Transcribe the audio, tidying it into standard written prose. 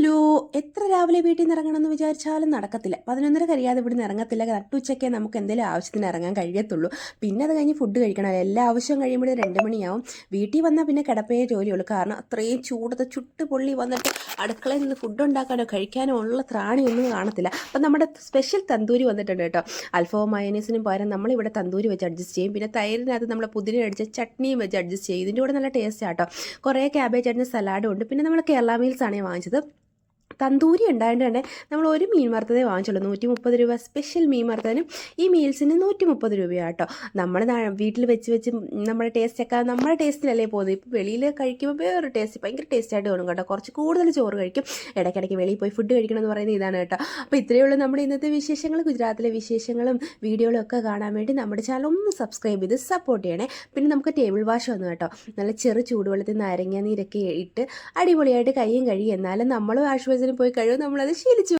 Hello, എത്ര രാവിലെ വീട്ടിൽ നിന്ന് ഇറങ്ങണമെന്ന് വിചാരിച്ചാലും നടക്കത്തില്ല. 11:30 കഴിയാതെ ഇവിടെ നിന്ന് ഇറങ്ങത്തില്ല. നട്ടുച്ചയ്ക്കേ നമുക്ക് എന്തെങ്കിലും ആവശ്യത്തിന് ഇറങ്ങാൻ കഴിയത്തുള്ളൂ. പിന്നെ അത് കഴിഞ്ഞ് ഫുഡ് കഴിക്കണം. എല്ലാ ആവശ്യവും കഴിയുമ്പോഴേ 2 മണിയാവും. വീട്ടിൽ വന്നാൽ പിന്നെ കിടപ്പേ ജോലിയുള്ളൂ. കാരണം അത്രയും ചൂടത്ത് ചുട്ട് പൊള്ളി വന്നിട്ട് അടുക്കളയിൽ നിന്ന് ഫുഡ് ഉണ്ടാക്കാനോ കഴിക്കാനോ ഉള്ള ത്രാണിയൊന്നും കാണത്തില്ല. അപ്പം നമ്മുടെ സ്പെഷ്യൽ തന്തൂരി വന്നിട്ടുണ്ട് കേട്ടോ. അൽഫാം മയോനൈസിനും പകരം നമ്മളിവിടെ തന്തൂരി വെച്ച് അഡ്ജസ്റ്റ് ചെയ്യും. പിന്നെ തൈരിനകത്ത് നമ്മൾ പുതിന അടിച്ച ചട്നിയും വെച്ച് അഡ്ജസ്റ്റ് ചെയ്യും. ഇതിൻ്റെ കൂടെ നല്ല ടേസ്റ്റ് ആട്ടോ. കുറേ ക്യാബേജ് അടിഞ്ഞ സലാഡും ഉണ്ട്. പിന്നെ നമ്മൾ കേരള മീൽസ് ആണ് വാങ്ങിച്ചത്. തന്തൂരി ഉണ്ടായതുകൊണ്ട് തന്നെ നമ്മൾ ഒരു മീൻ വറുത്തതേ വാങ്ങിച്ചുള്ളൂ. 130 രൂപ സ്പെഷ്യൽ മീൻ വറുത്തതിനും ഈ മീൽസിന് 130 രൂപയാണ് കേട്ടോ. നമ്മൾ വീട്ടിൽ വെച്ച് നമ്മുടെ ടേസ്റ്റൊക്കെ നമ്മുടെ ടേസ്റ്റിലല്ലേ പോകുന്നത്. ഇപ്പോൾ വെളിയിൽ കഴിക്കുമ്പോൾ വേറൊരു ടേസ്റ്റ്, ഭയങ്കര ടേസ്റ്റായിട്ട് തോന്നും കേട്ടോ. കുറച്ച് കൂടുതൽ ചോറ് കഴിക്കും. ഇടയ്ക്കിടയ്ക്ക് വെളിയിൽ പോയി ഫുഡ് കഴിക്കണം എന്ന് പറയുന്നത് ഇതാണ് കേട്ടോ. അപ്പോൾ ഇത്രയേ ഉള്ളൂ നമ്മുടെ ഇന്നത്തെ വിശേഷങ്ങൾ. ഗുജറാത്തിലെ വിശേഷങ്ങളും വീഡിയോകളും ഒക്കെ കാണാൻ വേണ്ടി നമ്മുടെ ചാനൽ ഒന്ന് സബ്സ്ക്രൈബ് ചെയ്ത് സപ്പോർട്ട് ചെയ്യണേ. പിന്നെ നമുക്ക് ടേബിൾ വാഷ് വന്നു കേട്ടോ. നല്ല ചെറു ചൂടുവെള്ളത്തിൽ നാരങ്ങ നീരൊക്കെ ഇട്ട് അടിപൊളിയായിട്ട് കയ്യും കഴുകി. എന്നാലും നമ്മൾ വാഷ് ബേസിന് പോയി കഴിയുമ്പോൾ നമ്മളത് ശീലിച്ചു.